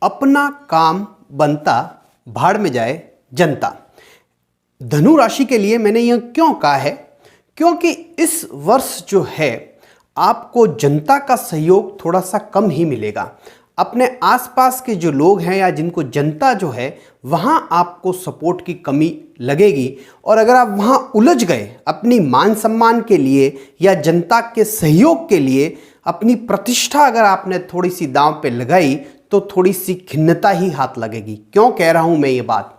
अपना काम बनता, भाड़ में जाए जनता। धनु राशि के लिए मैंने यह क्यों कहा है? क्योंकि इस वर्ष जो है आपको जनता का सहयोग थोड़ा सा कम ही मिलेगा। अपने आसपास के जो लोग हैं या जिनको जनता जो है वहाँ आपको सपोर्ट की कमी लगेगी, और अगर आप वहाँ उलझ गए अपनी मान सम्मान के लिए या जनता के सहयोग के लिए, अपनी प्रतिष्ठा अगर आपने थोड़ी सी दांव पे लगाई तो थोड़ी सी खिन्नता ही हाथ लगेगी। क्यों कह रहा हूँ मैं ये बात?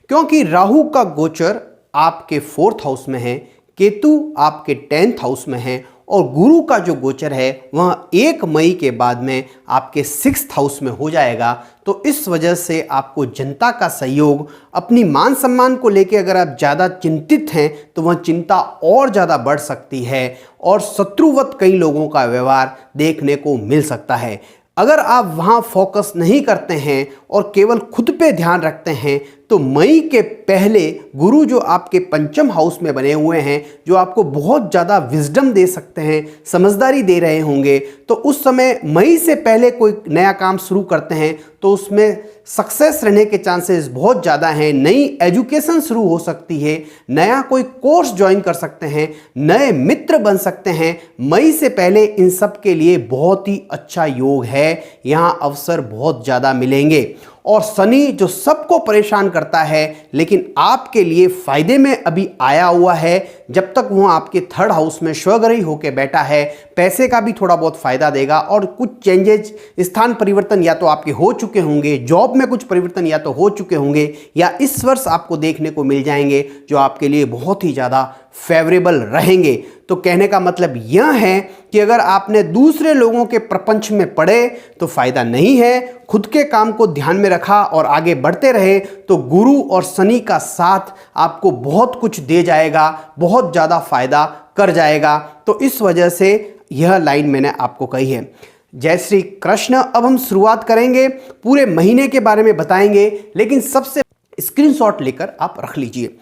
क्योंकि राहु का गोचर आपके 4th हाउस में है, केतु आपके 10th हाउस में है, और गुरु का जो गोचर है वह 1 मई के बाद में आपके 6th हाउस में हो जाएगा। तो इस वजह से आपको जनता का सहयोग, अपनी मान सम्मान को लेकर अगर आप ज़्यादा चिंतित हैं तो वह चिंता और ज़्यादा बढ़ सकती है, और शत्रुवत कई लोगों का व्यवहार देखने को मिल सकता है। अगर आप वहाँ फोकस नहीं करते हैं और केवल खुद पे ध्यान रखते हैं तो मई के पहले गुरु जो आपके 5th हाउस में बने हुए हैं, जो आपको बहुत ज़्यादा विजडम दे सकते हैं, समझदारी दे रहे होंगे, तो उस समय मई से पहले कोई नया काम शुरू करते हैं तो उसमें सक्सेस रहने के चांसेस बहुत ज़्यादा हैं। नई एजुकेशन शुरू हो सकती है, नया कोई कोर्स ज्वाइन कर सकते हैं, नए मित्र बन सकते हैं। मई से पहले इन सब के लिए बहुत ही अच्छा योग है, यहाँ अवसर बहुत ज़्यादा मिलेंगे। और शनि जो सबको परेशान करता है लेकिन आपके लिए फायदे में अभी आया हुआ है, जब तक वो आपके 3rd हाउस में स्वग्रही होकर बैठा है, पैसे का भी थोड़ा बहुत फायदा देगा, और कुछ चेंजेज, स्थान परिवर्तन या तो आपके हो चुके होंगे, जॉब में कुछ परिवर्तन या तो हो चुके होंगे या इस वर्ष आपको देखने को मिल जाएंगे जो आपके लिए बहुत ही ज़्यादा फेवरेबल रहेंगे। तो कहने का मतलब यह है कि अगर आपने दूसरे लोगों के प्रपंच में पड़े तो फायदा नहीं है, खुद के काम को ध्यान में रखा और आगे बढ़ते रहे तो गुरु और शनि का साथ आपको बहुत कुछ दे जाएगा, बहुत ज़्यादा फायदा कर जाएगा। तो इस वजह से यह लाइन मैंने आपको कही है। जय श्री कृष्ण। अब हम शुरुआत करेंगे, पूरे महीने के बारे में बताएंगे, लेकिन सबसे स्क्रीनशॉट लेकर आप रख लीजिए।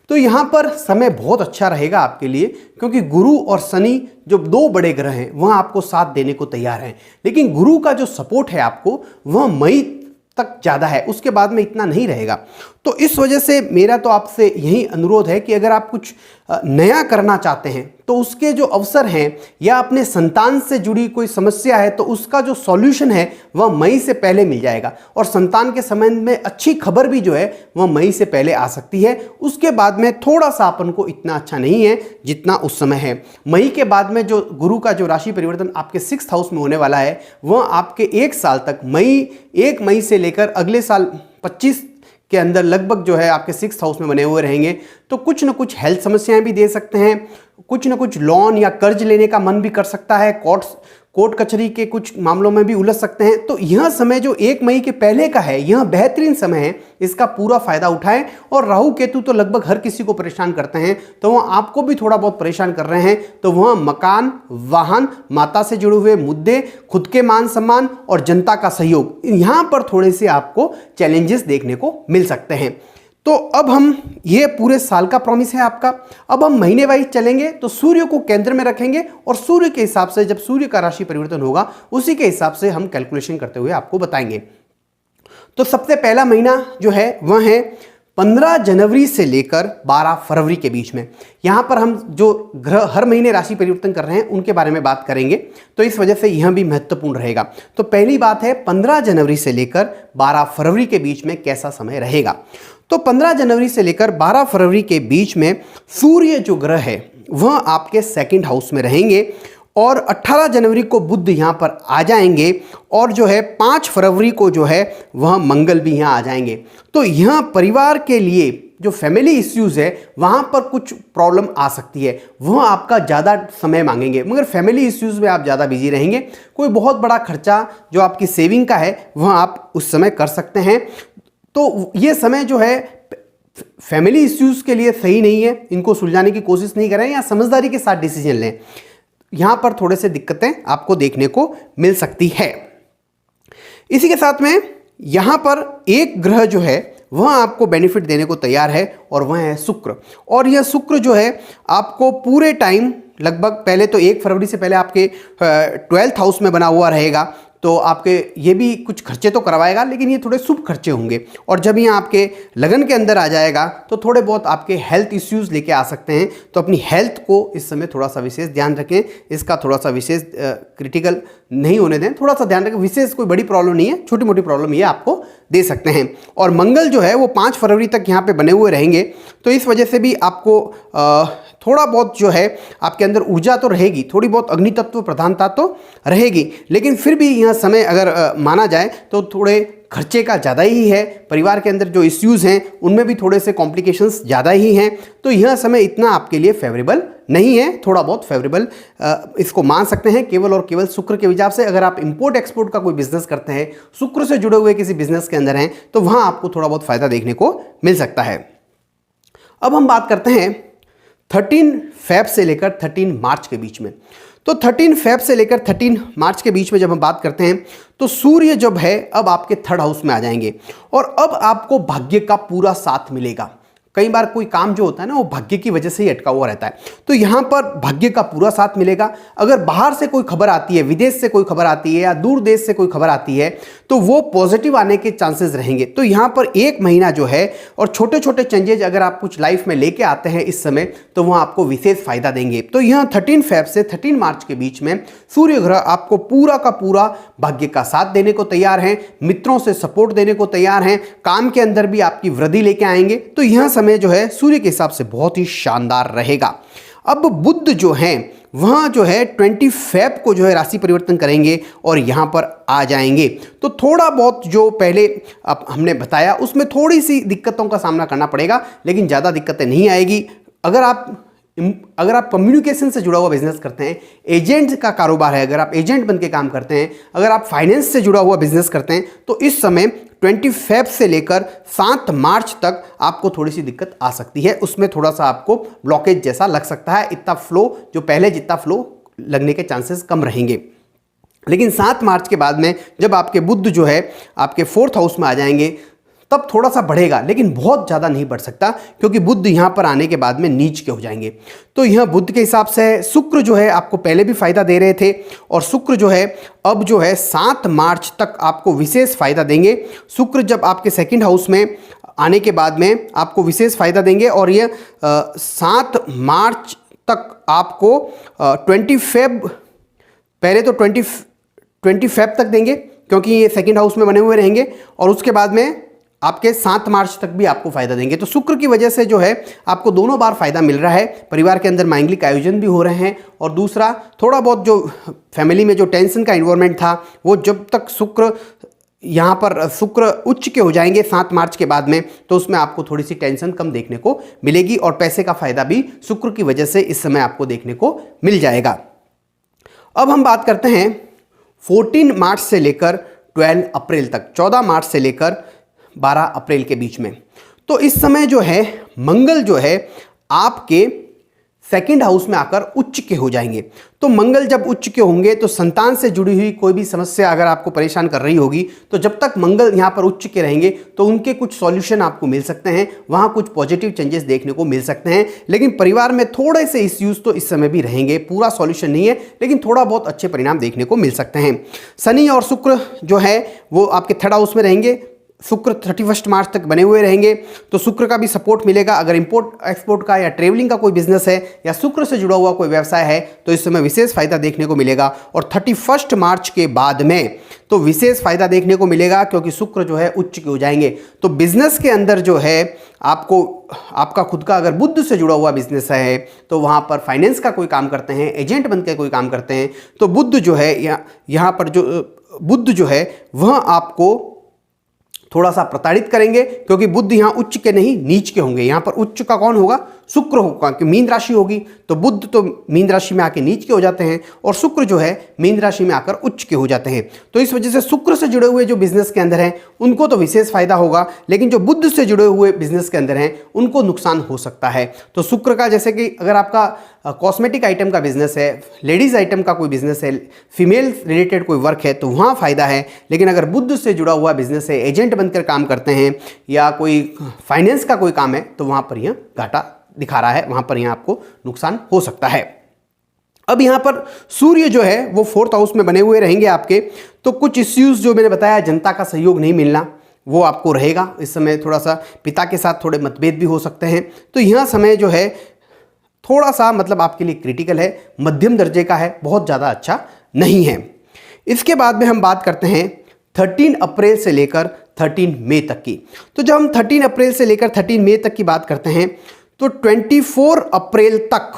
तो यहाँ पर समय बहुत अच्छा रहेगा आपके लिए, क्योंकि गुरु और शनि जो 2 बड़े ग्रह हैं वह आपको साथ देने को तैयार हैं, लेकिन गुरु का जो सपोर्ट है आपको वह मई तक ज़्यादा है, उसके बाद में इतना नहीं रहेगा। तो इस वजह से मेरा तो आपसे यही अनुरोध है कि अगर आप कुछ नया करना चाहते हैं तो उसके जो अवसर हैं, या अपने संतान से जुड़ी कोई समस्या है तो उसका जो सॉल्यूशन है वह मई से पहले मिल जाएगा, और संतान के संबंध में अच्छी खबर भी जो है वह मई से पहले आ सकती है। उसके बाद में थोड़ा सा अपन को इतना अच्छा नहीं है जितना उस समय है। मई के बाद में जो गुरु का जो राशि परिवर्तन आपके 6th हाउस में होने वाला है वह आपके 1 साल तक, 1 मई से लेकर अगले साल 25 के अंदर लगभग जो है आपके 6th हाउस में बने हुए रहेंगे। तो कुछ न कुछ हेल्थ समस्याएं भी दे सकते हैं, कुछ न कुछ लोन या कर्ज लेने का मन भी कर सकता है, कोर्ट कचहरी के कुछ मामलों में भी उलझ सकते हैं। तो यह समय जो 1 मई के पहले का है यह बेहतरीन समय है, इसका पूरा फायदा उठाएं। और राहु केतु तो लगभग हर किसी को परेशान करते हैं, तो वह आपको भी थोड़ा बहुत परेशान कर रहे हैं। तो वह मकान, वाहन, माता से जुड़े हुए मुद्दे, खुद के मान सम्मान और जनता का सहयोग, यहाँ पर थोड़े से आपको चैलेंजेस देखने को मिल सकते हैं। तो अब हम, ये पूरे साल का प्रॉमिस है आपका, अब हम महीने वाइज चलेंगे। तो सूर्य को केंद्र में रखेंगे और सूर्य के हिसाब से, जब सूर्य का राशि परिवर्तन होगा उसी के हिसाब से हम कैलकुलेशन करते हुए आपको बताएंगे। तो सबसे पहला महीना जो है वह है 15 जनवरी से लेकर 12 फरवरी के बीच में। यहाँ पर हम जो ग्रह हर महीने राशि परिवर्तन कर रहे हैं उनके बारे में बात करेंगे, तो इस वजह से यह भी महत्वपूर्ण रहेगा। तो पहली बात है 15 जनवरी से लेकर 12 फरवरी के बीच में कैसा समय रहेगा। तो 15 जनवरी से लेकर 12 फरवरी के बीच में सूर्य जो ग्रह है वह आपके 2nd हाउस में रहेंगे, और 18 जनवरी को बुध यहाँ पर आ जाएंगे, और जो है 5 फरवरी को जो है वह मंगल भी यहाँ आ जाएंगे। तो यहाँ परिवार के लिए जो फैमिली इश्यूज़ है वहाँ पर कुछ प्रॉब्लम आ सकती है, वह आपका ज़्यादा समय मांगेंगे, मगर फैमिली इश्यूज़ में आप ज़्यादा बिजी रहेंगे। कोई बहुत बड़ा खर्चा जो आपकी सेविंग का है वह आप उस समय कर सकते हैं। तो ये समय जो है फैमिली इश्यूज़ के लिए सही नहीं है, इनको सुलझाने की कोशिश नहीं करें या समझदारी के साथ डिसीजन लें। यहाँ पर थोड़े से दिक्कतें आपको देखने को मिल सकती है। इसी के साथ में यहाँ पर एक ग्रह जो है वह आपको बेनिफिट देने को तैयार है, और वह है शुक्र। और यह शुक्र जो है आपको पूरे टाइम लगभग पहले तो 1 फरवरी से पहले आपके 12th हाउस में बना हुआ रहेगा, तो आपके ये भी कुछ खर्चे तो करवाएगा, लेकिन ये थोड़े शुभ खर्चे होंगे। और जब ये आपके लगन के अंदर आ जाएगा तो थोड़े बहुत आपके हेल्थ इश्यूज़ लेके आ सकते हैं। तो अपनी हेल्थ को इस समय थोड़ा सा विशेष ध्यान रखें, इसका थोड़ा सा विशेष क्रिटिकल नहीं होने दें, थोड़ा सा ध्यान रखें। विशेष कोई बड़ी प्रॉब्लम नहीं है, छोटी मोटी प्रॉब्लम ये आपको दे सकते हैं। और मंगल जो है वो 5 फरवरी तक यहाँ पे बने हुए रहेंगे, तो इस वजह से भी आपको थोड़ा बहुत जो है आपके अंदर ऊर्जा तो रहेगी, थोड़ी बहुत अग्नि तत्व प्रधानता तो रहेगी, लेकिन फिर भी यह समय अगर माना जाए तो थोड़े खर्चे का ज़्यादा ही है। परिवार के अंदर जो इश्यूज़ हैं उनमें भी थोड़े से कॉम्प्लिकेशंस ज़्यादा ही हैं, तो यह समय इतना आपके लिए फेवरेबल नहीं है। थोड़ा बहुत फेवरेबल इसको मान सकते हैं केवल और केवल शुक्र के हिसाब से। अगर आप इंपोर्ट एक्सपोर्ट का कोई बिजनेस करते हैं, शुक्र से जुड़े हुए किसी बिजनेस के अंदर हैं, तो वहाँ आपको थोड़ा बहुत फ़ायदा देखने को मिल सकता है। अब हम बात करते हैं 13 फेब से लेकर 13 मार्च के बीच में। तो 13 फेब से लेकर 13 मार्च के बीच में जब हम बात करते हैं तो सूर्य जब है अब आपके 3rd हाउस में आ जाएंगे, और अब आपको भाग्य का पूरा साथ मिलेगा। कई बार कोई काम जो होता है ना वो भाग्य की वजह से ही अटका हुआ रहता है, तो यहाँ पर भाग्य का पूरा साथ मिलेगा। अगर बाहर से कोई खबर आती है, विदेश से कोई खबर आती है या दूर देश से कोई खबर आती है, तो वो पॉजिटिव आने के चांसेस रहेंगे। तो यहाँ पर 1 महीना जो है और छोटे छोटे चेंजेज अगर आप कुछ लाइफ में लेके आते हैं इस समय, तो वह आपको विशेष फायदा देंगे। तो यहाँ 13 फेब से 13 मार्च के बीच में सूर्य ग्रह आपको पूरा का पूरा भाग्य का साथ देने को तैयार हैं, मित्रों से सपोर्ट देने को तैयार हैं, काम के अंदर भी आपकी वृद्धि लेके आएंगे। तो यह समय जो है सूर्य के हिसाब से बहुत ही शानदार रहेगा। अब बुध जो हैं वहाँ जो है 20 फेब को जो है राशि परिवर्तन करेंगे और यहाँ पर आ जाएंगे। तो थोड़ा बहुत जो पहले अब हमने बताया उसमें थोड़ी सी दिक्कतों का सामना करना पड़ेगा, लेकिन ज़्यादा दिक्कतें नहीं आएगी। अगर आप कम्युनिकेशन से जुड़ा हुआ बिजनेस करते हैं, एजेंट का कारोबार है, अगर आप एजेंट बन के काम करते हैं, अगर आप फाइनेंस से जुड़ा हुआ बिजनेस करते हैं, तो इस समय 20 फेब से लेकर 7 मार्च तक आपको थोड़ी सी दिक्कत आ सकती है। उसमें थोड़ा सा आपको ब्लॉकेज जैसा लग सकता है, इतना फ्लो जो पहले जितना फ्लो लगने के चांसेस कम रहेंगे। लेकिन 7 मार्च के बाद में जब आपके बुध जो है आपके 4th हाउस में आ जाएंगे, तब थोड़ा सा बढ़ेगा, लेकिन बहुत ज़्यादा नहीं बढ़ सकता, क्योंकि बुध यहाँ पर आने के बाद में नीच के हो जाएंगे। तो यह बुध के हिसाब से शुक्र जो है आपको पहले भी फायदा दे रहे थे, और शुक्र जो है अब जो है 7 मार्च तक आपको विशेष फायदा देंगे। शुक्र जब आपके 2nd हाउस में आने के बाद में आपको विशेष फायदा देंगे, और यह 7 मार्च तक आपको 20 फेब, पहले तो 20 फेब तक देंगे क्योंकि ये 2nd हाउस में बने हुए रहेंगे, और उसके बाद में आपके 7 मार्च तक भी आपको फायदा देंगे। तो शुक्र की वजह से जो है आपको दोनों बार फायदा मिल रहा है। परिवार के अंदर मांगलिक आयोजन भी हो रहे हैं, और दूसरा थोड़ा बहुत जो फैमिली में जो टेंशन का इन्वायरमेंट था, वो जब तक शुक्र यहाँ पर शुक्र उच्च के हो जाएंगे 7 मार्च के बाद में, तो उसमें आपको थोड़ी सी टेंशन कम देखने को मिलेगी, और पैसे का फायदा भी शुक्र की वजह से इस समय आपको देखने को मिल जाएगा। अब हम बात करते हैं 14 मार्च से लेकर 12 अप्रैल तक, 14 मार्च से लेकर 12 अप्रैल के बीच में। तो इस समय जो है मंगल जो है आपके 2nd हाउस में आकर उच्च के हो जाएंगे। तो मंगल जब उच्च के होंगे तो संतान से जुड़ी हुई कोई भी समस्या अगर आपको परेशान कर रही होगी, तो जब तक मंगल यहाँ पर उच्च के रहेंगे तो उनके कुछ सॉल्यूशन आपको मिल सकते हैं, वहाँ कुछ पॉजिटिव चेंजेस देखने को मिल सकते हैं। लेकिन परिवार में थोड़े से इश्यूज तो इस समय भी रहेंगे, पूरा सॉल्यूशन नहीं है, लेकिन थोड़ा बहुत अच्छे परिणाम देखने को मिल सकते हैं। शनि और शुक्र जो है वो आपके 3rd हाउस में रहेंगे। शुक्र 31 मार्च तक बने हुए रहेंगे, तो शुक्र का भी सपोर्ट मिलेगा। अगर इंपोर्ट एक्सपोर्ट का या ट्रेवलिंग का कोई बिजनेस है या शुक्र से जुड़ा हुआ कोई व्यवसाय है, तो इस समय विशेष फायदा देखने को मिलेगा। और 31 मार्च के बाद में तो विशेष फायदा देखने को मिलेगा, क्योंकि शुक्र जो है उच्च के हो जाएंगे। तो बिजनेस के अंदर जो है आपको आपका खुद का अगर बुध से जुड़ा हुआ बिजनेस है, तो वहाँ पर फाइनेंस का कोई काम करते हैं, एजेंट बन के कोई काम करते हैं, तो बुध जो है यहाँ पर जो बुध जो है वह आपको थोड़ा सा प्रताड़ित करेंगे, क्योंकि बुध यहाँ उच्च के नहीं नीच के होंगे। यहाँ पर उच्च का कौन होगा? शुक्र होगा, कि मीन राशि होगी, तो बुध तो मीन राशि में आके नीच के हो जाते हैं, और शुक्र जो है मीन राशि में आकर उच्च के हो जाते हैं। तो इस वजह से शुक्र से जुड़े हुए जो बिजनेस के अंदर हैं उनको तो विशेष फायदा होगा, लेकिन जो बुध से जुड़े हुए बिजनेस के अंदर हैं उनको नुकसान हो सकता है। तो शुक्र का, जैसे कि अगर आपका कॉस्मेटिक आइटम का बिजनेस है, लेडीज आइटम का कोई बिजनेस है, फीमेल रिलेटेड कोई वर्क है, तो वहाँ फायदा है। लेकिन अगर बुध से जुड़ा हुआ बिजनेस है, एजेंट बनकर काम करते हैं या कोई फाइनेंस का कोई काम है, तो वहाँ पर यह घाटा दिखा रहा है, वहाँ पर यहाँ आपको नुकसान हो सकता है। अब यहाँ पर सूर्य जो है वो 4th हाउस में बने हुए रहेंगे आपके, तो कुछ इश्यूज जो मैंने बताया, जनता का सहयोग नहीं मिलना, वो आपको रहेगा। इस समय थोड़ा सा पिता के साथ थोड़े मतभेद भी हो सकते हैं। तो यह समय जो है थोड़ा सा मतलब आपके लिए क्रिटिकल है, मध्यम दर्जे का है, बहुत ज़्यादा अच्छा नहीं है। इसके बाद में हम बात करते हैं 13 अप्रैल से लेकर 13 मई तक की। तो जब हम 13 अप्रैल से लेकर 13 मई तक की बात करते हैं तो 24 अप्रैल तक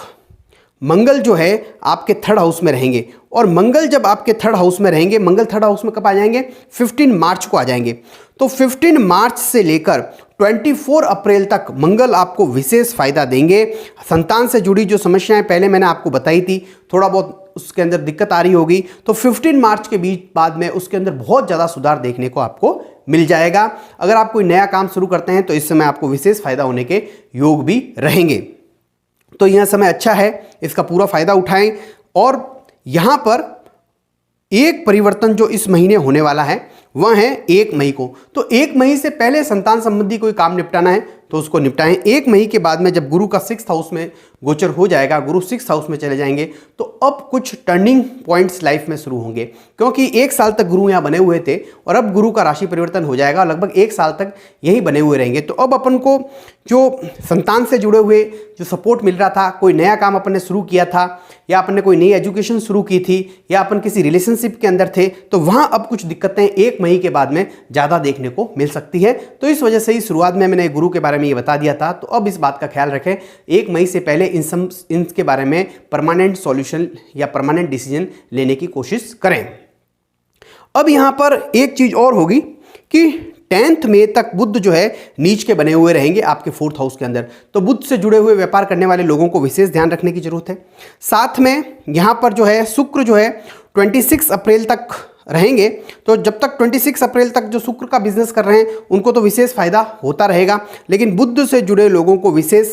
मंगल जो है आपके 3rd हाउस में रहेंगे। और मंगल जब आपके 3rd हाउस में रहेंगे, मंगल 3rd हाउस में कब आ जाएंगे? 15 मार्च को आ जाएंगे। तो 15 मार्च से लेकर 24 अप्रैल तक मंगल आपको विशेष फायदा देंगे। संतान से जुड़ी जो समस्याएं पहले मैंने आपको बताई थी, थोड़ा बहुत उसके अंदर दिक्कत आ रही होगी, तो 15 मार्च के बीच बाद में उसके अंदर बहुत ज़्यादा सुधार देखने को आपको मिल जाएगा। अगर आप कोई नया काम शुरू करते हैं तो इस समय आपको विशेष फायदा होने के योग भी रहेंगे। तो यह समय अच्छा है, इसका पूरा फायदा उठाएं। और यहाँ पर एक परिवर्तन जो इस महीने होने वाला है वह है 1 मई को। तो 1 मई से पहले संतान संबंधी कोई काम निपटाना है तो उसको निपटाएं। 1 मई के बाद में जब गुरु का 6th हाउस में गोचर हो जाएगा, गुरु 6th हाउस में चले जाएंगे, तो अब कुछ टर्निंग पॉइंट्स लाइफ में शुरू होंगे। क्योंकि 1 साल तक गुरु यहाँ बने हुए थे और अब गुरु का राशि परिवर्तन हो जाएगा, लगभग 1 साल तक यही बने हुए रहेंगे। तो अब अपन को जो संतान से जुड़े हुए जो सपोर्ट मिल रहा था, कोई नया काम अपन ने शुरू किया था, या अपन ने कोई नई एजुकेशन शुरू की थी, या अपन किसी रिलेशनशिप के अंदर थे, तो वहाँ अब कुछ दिक्कतें 1 मई के बाद में ज़्यादा देखने को मिल सकती है। तो इस वजह से ही शुरुआत में मैंने गुरु के बारे में ये बता दिया था। तो अब इस बात का ख्याल रखें, 1 मई से पहले इनके बारे में परमानेंट सॉल्यूशन या परमानेंट डिसीजन लेने की कोशिश करें। अब यहां पर एक चीज और होगी कि 10th मई तक बुध जो है नीच के बने हुए रहेंगे आपके 4th हाउस के अंदर। तो बुध से जुड़े हुए व्यापार करने वाले लोगों को विशेष ध्यान रखने की जरूरत है। साथ में यहां पर जो है शुक्र जो है 26 अप्रैल तक रहेंगे। तो जब तक 26 अप्रैल तक जो शुक्र का बिजनेस कर रहे हैं उनको तो विशेष फायदा होता रहेगा, लेकिन बुध से जुड़े लोगों को विशेष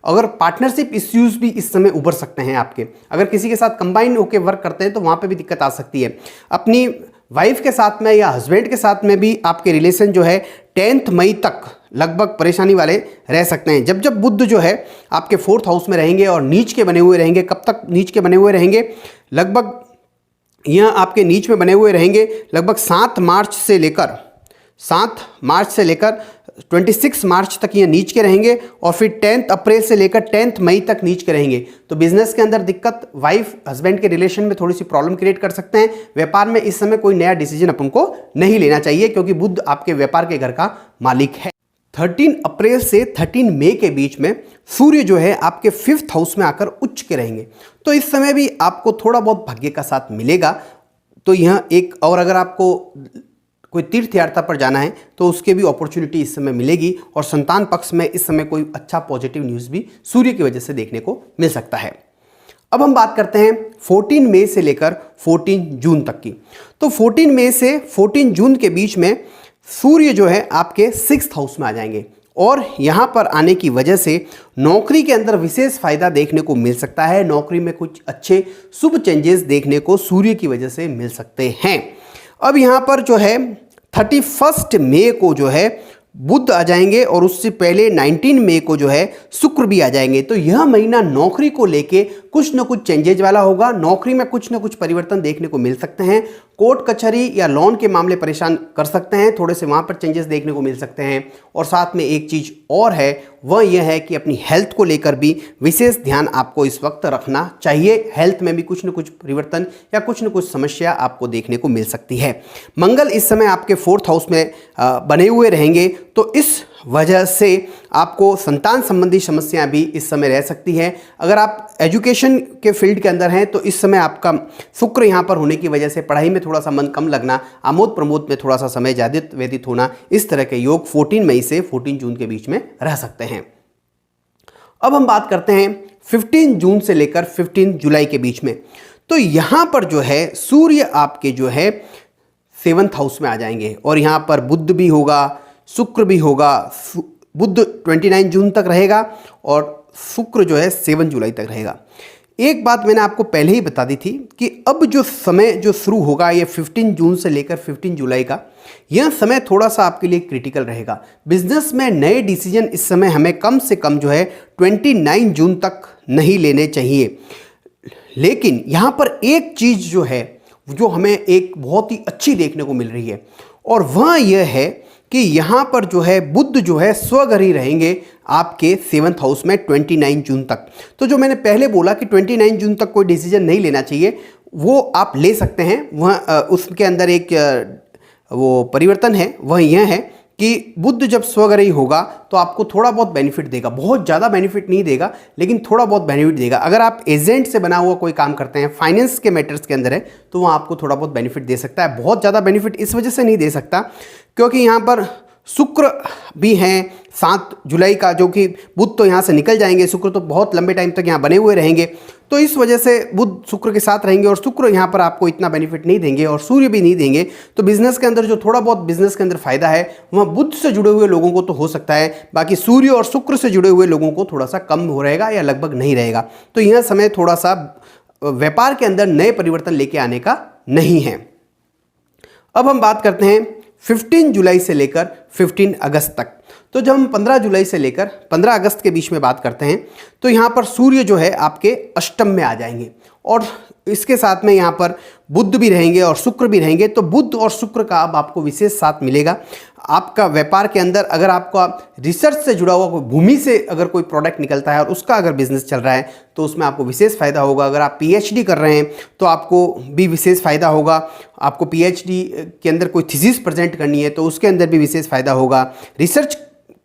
अगर पार्टनरशिप इश्यूज भी इस समय उभर सकते हैं आपके। अगर किसी के साथ कंबाइन होकर वर्क करते हैं तो वहाँ पे भी दिक्कत आ सकती है। अपनी वाइफ के साथ में या हस्बैंड के साथ में भी आपके रिलेशन जो है 10th मई तक लगभग परेशानी वाले रह सकते हैं। जब जब बुध जो है आपके 4th हाउस में रहेंगे और नीच के बने हुए रहेंगे, कब तक नीच के बने हुए रहेंगे? लगभग यह आपके नीच में बने हुए रहेंगे लगभग 7 मार्च से लेकर 26 मार्च तक ये नीच के रहेंगे, और फिर 10th अप्रैल से लेकर 10th मई तक नीच के रहेंगे। तो बिजनेस के अंदर दिक्कत, वाइफ हस्बैंड के रिलेशन में थोड़ी सी प्रॉब्लम क्रिएट कर सकते हैं। व्यापार में इस समय कोई नया डिसीजन अपन को नहीं लेना चाहिए, क्योंकि बुध आपके व्यापार के घर का मालिक है। 13 अप्रैल से 13 मई के बीच में सूर्य जो है आपके 5th हाउस में आकर उच्च के रहेंगे। तो इस समय भी आपको थोड़ा बहुत भाग्य का साथ मिलेगा। तो यह एक, और अगर आपको कोई तीर्थ यात्रा पर जाना है तो उसके भी अपॉर्चुनिटी इस समय मिलेगी, और संतान पक्ष में इस समय कोई अच्छा पॉजिटिव न्यूज़ भी सूर्य की वजह से देखने को मिल सकता है। अब हम बात करते हैं 14 मई से लेकर 14 जून तक की। तो 14 मई से 14 जून के बीच में सूर्य जो है आपके 6th हाउस में आ जाएंगे, और यहाँ पर आने की वजह से नौकरी के अंदर विशेष फायदा देखने को मिल सकता है। नौकरी में कुछ अच्छे शुभ चेंजेस देखने को सूर्य की वजह से मिल सकते हैं। अब यहाँ पर जो है 31 मई को जो है बुध आ जाएंगे, और उससे पहले 19 मई को जो है शुक्र भी आ जाएंगे। तो यह महीना नौकरी को लेके कुछ न कुछ चेंजेज वाला होगा। नौकरी में कुछ न कुछ परिवर्तन देखने को मिल सकते हैं। कोर्ट कचहरी या लोन के मामले परेशान कर सकते हैं, थोड़े से वहाँ पर चेंजेस देखने को मिल सकते हैं। और साथ में एक चीज़ और है, वह यह है कि अपनी हेल्थ को लेकर भी विशेष ध्यान आपको इस वक्त रखना चाहिए। हेल्थ में भी कुछ न कुछ परिवर्तन या कुछ न कुछ समस्या आपको देखने को मिल सकती है। मंगल इस समय आपके 4th हाउस में बने हुए रहेंगे, तो इस वजह से आपको संतान संबंधी समस्याएं भी इस समय रह सकती हैं। अगर आप एजुकेशन के फील्ड के अंदर हैं तो इस समय आपका शुक्र यहाँ पर होने की वजह से पढ़ाई में थोड़ा सा मन कम लगना, आमोद प्रमोद में थोड़ा सा समय ज़्यादा व्यतीत होना, इस तरह के योग 14 मई से 14 जून के बीच में रह सकते हैं। अब हम बात करते हैं 15 जून से लेकर 15 जुलाई के बीच में। तो यहाँ पर जो है सूर्य आपके जो है 7th हाउस में आ जाएंगे, और यहाँ पर बुध भी होगा, शुक्र भी होगा। बुध 29 जून तक रहेगा और शुक्र जो है 7 जुलाई तक रहेगा। एक बात मैंने आपको पहले ही बता दी थी कि अब जो समय जो शुरू होगा ये 15 जून से लेकर 15 जुलाई का, यह समय थोड़ा सा आपके लिए क्रिटिकल रहेगा। बिजनेस में नए डिसीजन इस समय हमें कम से कम जो है 29 जून तक नहीं लेने चाहिए। लेकिन यहाँ पर एक चीज़ जो है जो हमें एक बहुत ही अच्छी देखने को मिल रही है, और वह यह है कि यहाँ पर जो है बुध जो है स्वग्रही रहेंगे आपके 7th हाउस में 29 जून तक। तो जो मैंने पहले बोला कि 29 जून तक कोई डिसीजन नहीं लेना चाहिए, वो आप ले सकते हैं। वह उसके अंदर एक वो परिवर्तन है, वह यह है कि बुध जब स्वग्रही होगा तो आपको थोड़ा बहुत बेनिफिट देगा, बहुत ज़्यादा बेनिफिट नहीं देगा लेकिन थोड़ा बहुत बेनिफिट देगा। अगर आप एजेंट से बना हुआ कोई काम करते हैं, फाइनेंस के मैटर्स के अंदर है, तो वहाँ आपको थोड़ा बहुत बेनिफिट दे सकता है। बहुत ज़्यादा बेनिफिट इस वजह से नहीं दे सकता क्योंकि यहाँ पर शुक्र भी हैं 7 जुलाई का, जो कि बुध तो यहाँ से निकल जाएंगे, शुक्र तो बहुत लंबे टाइम तक यहाँ बने हुए रहेंगे, तो इस वजह से बुध शुक्र के साथ रहेंगे और शुक्र यहाँ पर आपको इतना बेनिफिट नहीं देंगे और सूर्य भी नहीं देंगे। तो बिजनेस के अंदर जो थोड़ा बहुत बिजनेस के अंदर फायदा है वह बुध से जुड़े हुए लोगों को तो हो सकता है, बाकी सूर्य और शुक्र से जुड़े हुए लोगों को थोड़ा सा कम हो रहेगा या लगभग नहीं रहेगा। तो यह समय थोड़ा सा व्यापार के अंदर नए परिवर्तन लेके आने का नहीं है। अब हम बात करते हैं 15 जुलाई से लेकर 15 अगस्त तक। तो जब हम 15 जुलाई से लेकर 15 अगस्त के बीच में बात करते हैं तो यहाँ पर सूर्य जो है आपके अष्टम में आ जाएंगे और इसके साथ में यहाँ पर बुध भी रहेंगे और शुक्र भी रहेंगे। तो बुध और शुक्र का अब आपको विशेष साथ मिलेगा। आपका व्यापार के अंदर अगर आपका रिसर्च से जुड़ा हुआ कोई भूमि से अगर कोई प्रोडक्ट निकलता है और उसका अगर बिजनेस चल रहा है तो उसमें आपको विशेष फ़ायदा होगा। अगर आप पीएचडी कर रहे हैं तो आपको भी विशेष फ़ायदा होगा। आपको पीएचडी के अंदर कोई थीसिस प्रेजेंट करनी है तो उसके अंदर भी विशेष फ़ायदा होगा। रिसर्च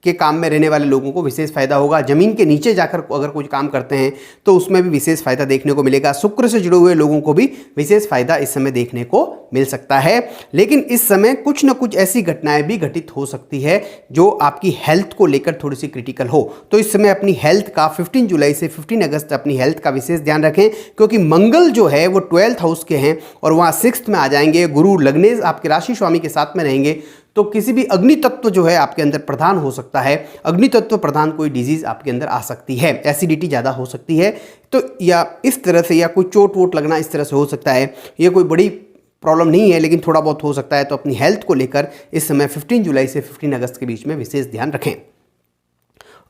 के काम में रहने वाले लोगों को विशेष फायदा होगा। ज़मीन के नीचे जाकर अगर कुछ काम करते हैं तो उसमें भी विशेष फायदा देखने को मिलेगा। शुक्र से जुड़े हुए लोगों को भी विशेष फायदा इस समय देखने को मिल सकता है। लेकिन इस समय कुछ न कुछ ऐसी घटनाएं भी घटित हो सकती है जो आपकी हेल्थ को लेकर थोड़ी सी क्रिटिकल हो। तो इस समय अपनी हेल्थ का 15 जुलाई से 15 अगस्त अपनी हेल्थ का विशेष ध्यान रखें, क्योंकि मंगल जो है वो 12th हाउस के हैं और वहाँ 6th में आ जाएंगे। गुरु लग्नेश आपके राशि स्वामी के साथ में रहेंगे तो किसी भी अग्नि तत्व जो है आपके अंदर प्रधान हो सकता है। अग्नि तत्व प्रधान कोई डिजीज आपके अंदर आ सकती है, एसिडिटी ज़्यादा हो सकती है तो या इस तरह से, या कोई चोट वोट लगना इस तरह से हो सकता है। ये कोई बड़ी प्रॉब्लम नहीं है लेकिन थोड़ा बहुत हो सकता है। तो अपनी हेल्थ को लेकर इस समय 15 जुलाई से 15 अगस्त के बीच में विशेष ध्यान रखें।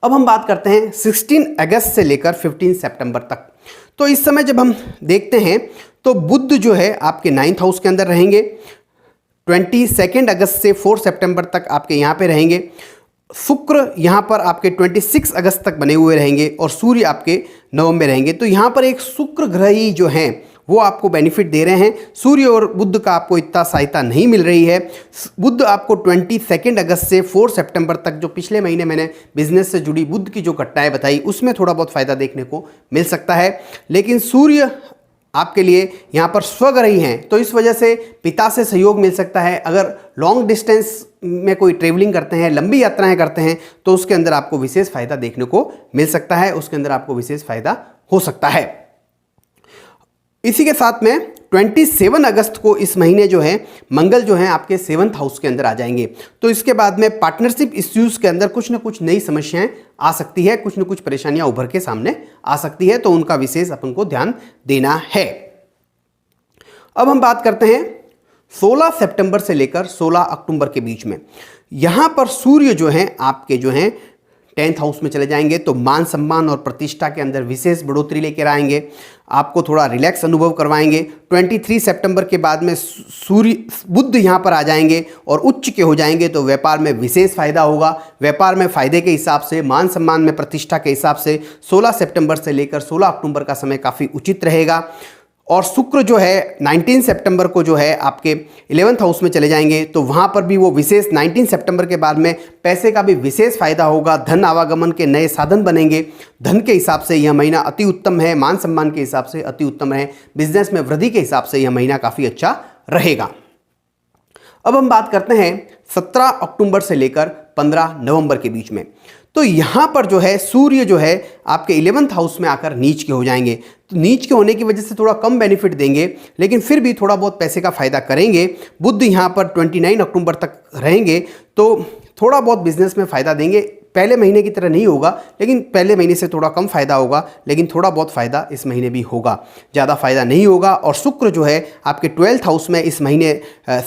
अब हम बात करते हैं 16 अगस्त से लेकर 15 सितंबर तक। तो इस समय जब हम देखते हैं तो बुध जो है आपके 9th हाउस के अंदर रहेंगे। 22 अगस्त से 4 सितंबर तक आपके यहाँ पे रहेंगे। शुक्र यहाँ पर आपके 26 अगस्त तक बने हुए रहेंगे और सूर्य आपके 9 में रहेंगे। तो यहाँ पर एक शुक्र ग्रह ही जो हैं वो आपको बेनिफिट दे रहे हैं। सूर्य और बुध का आपको इतना सहायता नहीं मिल रही है। बुध आपको 22 अगस्त से 4 सितंबर तक, जो पिछले महीने मैंने बिजनेस से जुड़ी बुध की जो घटनाएं बताई उसमें थोड़ा बहुत फ़ायदा देखने को मिल सकता है। लेकिन सूर्य आपके लिए यहाँ पर स्वग्रही हैं तो इस वजह से पिता से सहयोग मिल सकता है। अगर लॉन्ग डिस्टेंस में कोई ट्रेवलिंग करते हैं, लंबी यात्राएं करते हैं तो उसके अंदर आपको विशेष फ़ायदा देखने को मिल सकता है, उसके अंदर आपको विशेष फ़ायदा हो सकता है। इसी के साथ में 27 अगस्त को इस महीने जो है मंगल जो है आपके 7th हाउस के अंदर आ जाएंगे। तो इसके बाद में पार्टनरशिप इश्यूज़ के अंदर कुछ न कुछ नई समस्याएं आ सकती है, कुछ न कुछ परेशानियां उभर के सामने आ सकती है, तो उनका विशेष अपन को ध्यान देना है। अब हम बात करते हैं 16 सितंबर से लेकर 16 अक्टूबर के बीच में। यहाँ पर सूर्य जो हैं आपके जो हैं 10th हाउस में चले जाएंगे तो मान सम्मान और प्रतिष्ठा के अंदर विशेष बढ़ोतरी लेकर आएंगे, आपको थोड़ा रिलैक्स अनुभव करवाएंगे। 23 सितंबर के बाद में सूर्य बुध यहाँ पर आ जाएंगे और उच्च के हो जाएंगे तो व्यापार में विशेष फायदा होगा। व्यापार में फायदे के हिसाब से, मान सम्मान में प्रतिष्ठा के हिसाब से 16 सितंबर से लेकर 16 अक्टूबर का समय काफ़ी उचित रहेगा। और शुक्र जो है 19 सितंबर को जो है आपके 11th हाउस में चले जाएंगे तो वहाँ पर भी वो विशेष 19 सितंबर के बाद में पैसे का भी विशेष फायदा होगा। धन आवागमन के नए साधन बनेंगे। धन के हिसाब से यह महीना अति उत्तम है, मान सम्मान के हिसाब से अति उत्तम है, बिजनेस में वृद्धि के हिसाब से यह महीना काफ़ी अच्छा रहेगा। अब हम बात करते हैं 17 अक्टूबर से लेकर 15 नवंबर के बीच में। तो यहाँ पर जो है सूर्य जो है आपके 11th हाउस में आकर नीच के हो जाएंगे। तो नीच के होने की वजह से थोड़ा कम बेनिफिट देंगे लेकिन फिर भी थोड़ा बहुत पैसे का फायदा करेंगे। बुध यहाँ पर 29 अक्टूबर तक रहेंगे तो थोड़ा बहुत बिजनेस में फ़ायदा देंगे। पहले महीने की तरह नहीं होगा, लेकिन पहले महीने से थोड़ा कम फायदा होगा, लेकिन थोड़ा बहुत फायदा इस महीने भी होगा, ज़्यादा फायदा नहीं होगा। और शुक्र जो है आपके 12th हाउस में इस महीने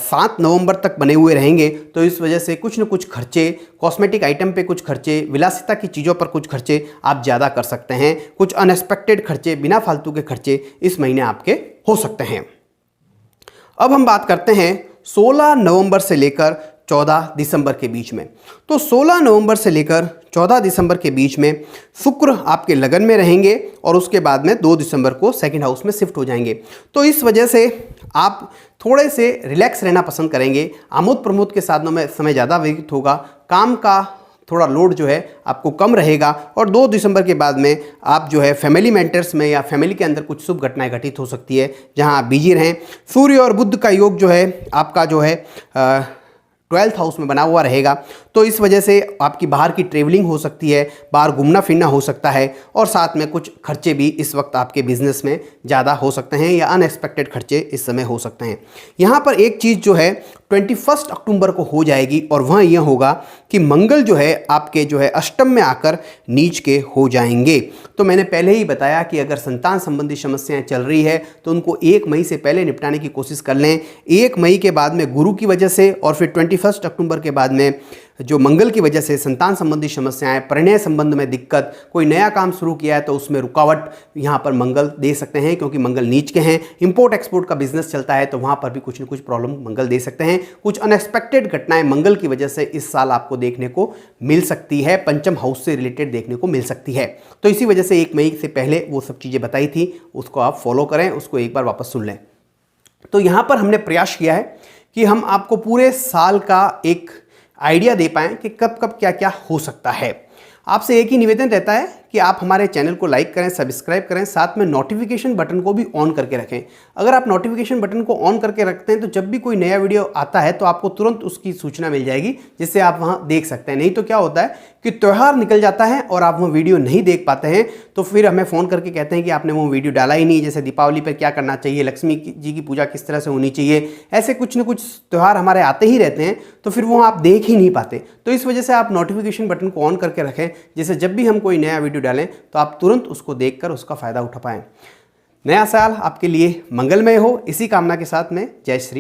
7 नवंबर तक बने हुए रहेंगे, तो इस वजह से कुछ न कुछ खर्चे, कॉस्मेटिक आइटम पे कुछ खर्चे, विलासिता की चीज़ों पर कुछ खर्चे आप ज़्यादा कर सकते हैं। कुछ अनएक्सपेक्टेड खर्चे, बिना फालतू के खर्चे इस महीने आपके हो सकते हैं। अब हम बात करते हैं 16 नवंबर से लेकर 14 दिसंबर के बीच में। तो 16 नवंबर से लेकर 14 दिसंबर के बीच में शुक्र आपके लगन में रहेंगे और उसके बाद में 2 दिसंबर को सेकंड हाउस में शिफ्ट हो जाएंगे। तो इस वजह से आप थोड़े से रिलैक्स रहना पसंद करेंगे, आमोद प्रमोद के साधनों में समय ज़्यादा व्यतीत होगा, काम का थोड़ा लोड जो है आपको कम रहेगा। और 2 दिसंबर के बाद में आप जो है फैमिली मैटर्स में या फैमिली के अंदर कुछ शुभ घटनाएं घटित हो सकती है, जहां आप बिजी रहें। सूर्य और बुध का योग जो है आपका जो है 12th हाउस में बना हुआ रहेगा, तो इस वजह से आपकी बाहर की ट्रेवलिंग हो सकती है, बाहर घूमना फिरना हो सकता है, और साथ में कुछ खर्चे भी इस वक्त आपके बिजनेस में ज़्यादा हो सकते हैं या अनएक्सपेक्टेड खर्चे इस समय हो सकते हैं। यहाँ पर एक चीज़ जो है 21 अक्टूबर को हो जाएगी, और वह यह होगा कि मंगल जो है आपके जो है अष्टम में आकर नीच के हो जाएंगे। तो मैंने पहले ही बताया कि अगर संतान संबंधी समस्याएं चल रही है तो उनको 1 मई से पहले निपटाने की कोशिश कर लें। 1 मई के बाद में गुरु की वजह से और फिर 21 अक्टूबर के बाद में जो मंगल की वजह से संतान संबंधी समस्याएं, परिणय संबंध में दिक्कत, कोई नया काम शुरू किया है तो उसमें रुकावट यहाँ पर मंगल दे सकते हैं, क्योंकि मंगल नीच के हैं। इंपोर्ट एक्सपोर्ट का बिजनेस चलता है तो वहाँ पर भी कुछ न कुछ प्रॉब्लम मंगल दे सकते हैं। कुछ अनएक्सपेक्टेड घटनाएं मंगल की वजह से इस साल आपको देखने को मिल सकती है, पंचम हाउस से रिलेटेड देखने को मिल सकती है। तो इसी वजह से 1 मई से पहले वो सब चीज़ें बताई थी, उसको आप फॉलो करें, उसको एक बार वापस सुन लें। तो यहाँ पर हमने प्रयास किया है कि हम आपको पूरे साल का एक आइडिया दे पाएँ कि कब कब क्या क्या हो सकता है। आपसे एक ही निवेदन रहता है कि आप हमारे चैनल को लाइक करें, सब्सक्राइब करें, साथ में नोटिफिकेशन बटन को भी ऑन करके रखें। अगर आप नोटिफिकेशन बटन को ऑन करके रखते हैं तो जब भी कोई नया वीडियो आता है तो आपको तुरंत उसकी सूचना मिल जाएगी, जिससे आप वहां देख सकते हैं। नहीं तो क्या होता है कि त्यौहार निकल जाता है और आप वो वीडियो नहीं देख पाते हैं, तो फिर हमें फ़ोन करके कहते हैं कि आपने वो वीडियो डाला ही नहीं। जैसे दीपावली पर क्या करना चाहिए, लक्ष्मी जी की पूजा किस तरह से होनी चाहिए, ऐसे कुछ न कुछ त्यौहार हमारे आते ही रहते हैं, तो फिर वो आप देख ही नहीं पाते। तो इस वजह से आप नोटिफिकेशन बटन को ऑन करके रखें, जिससे जब भी हम कोई नया वीडियो डालें तो आप तुरंत उसको देखकर उसका फ़ायदा उठा पाएं। नया साल आपके लिए मंगलमय हो, इसी कामना के साथ में जय श्री